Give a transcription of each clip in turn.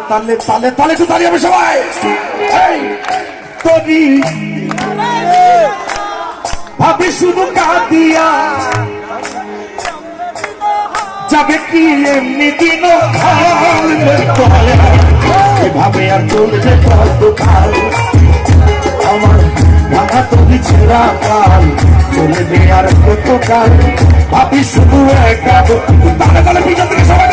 তালে তালে তালে তো তালি হবে সবাই। এই তোরি ভাবি শুধু কাঁদিয়া যাবে কি এমনি দিন এভাবে আর চলবে কত কাল আমার ভাঙা তোরি ছেঁড়া কাল চলবে আর কত কাল ভাবি শুধু একা তালে তালে পিছন থেকে সবাই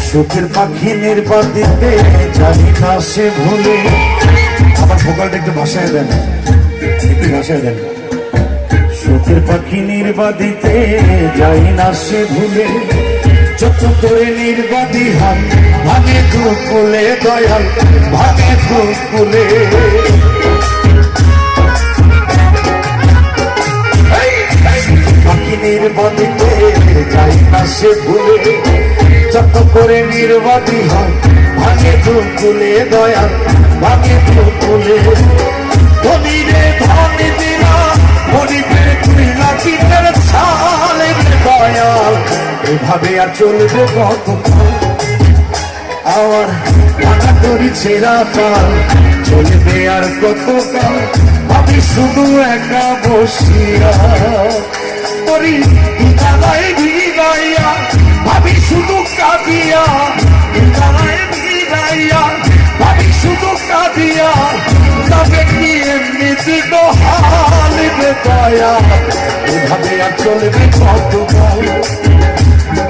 চোখের পাখি নির্বাদিতে জানি না সে ভুলে আমার ভোকালটা একটু ভাষায় দেন একটু ভাষায় দেন চোখের পাখি নির্বাদিতে যাই না সে ভুলে যত করে নির্বাদী হন ভাঙে দুকুলে দয়াল ভাঙে দুকুলে পাখি নির্বাদিতে যাই না সে ভুলে যত করে নির্বাদী হয় ভাঙে দুকুলে দয়াল ভাঙে দুকুলে ধনীরে ধনী দিলা গরিবের তুইলা কিনের ছালে দয়াল এভাবে আর চলবে কত আমার ভাঙা তরি ছেঁড়া কাল চলবে আর কত কাল ভাবি শুধু একা বসিয়া তরি ভিগায় ভিগাইয়া ভাবি শুধু কাঁদিয়া ভিগাইয়া ভাবি শুধু কাঁদিয়া তবে কি এমনি দিন হাল দয়া এভাবে আর চলবে কত কাল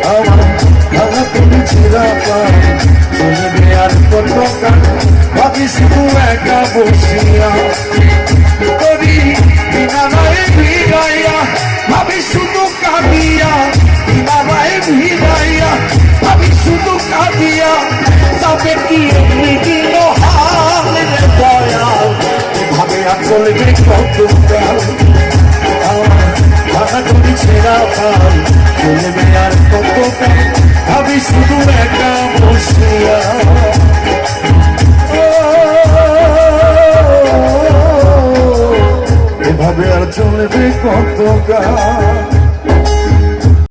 আমার ভাঙা তুমি ছেঁড়া কাল চলবে আর কত কাল ভাবি শুধু একা বসিয়া করি ভিগায় ভিগাইয়া ভাবি শুধু কাঁদিয়া ভিগায় ভিগাইয়া ভাবি শুধু কাঁদিয়া তবে কি এমনি দিন হাল দয়া এভাবে আর চলবে কত কাল আমার ভাঙা তুমি ছেঁড়া কাল চলবে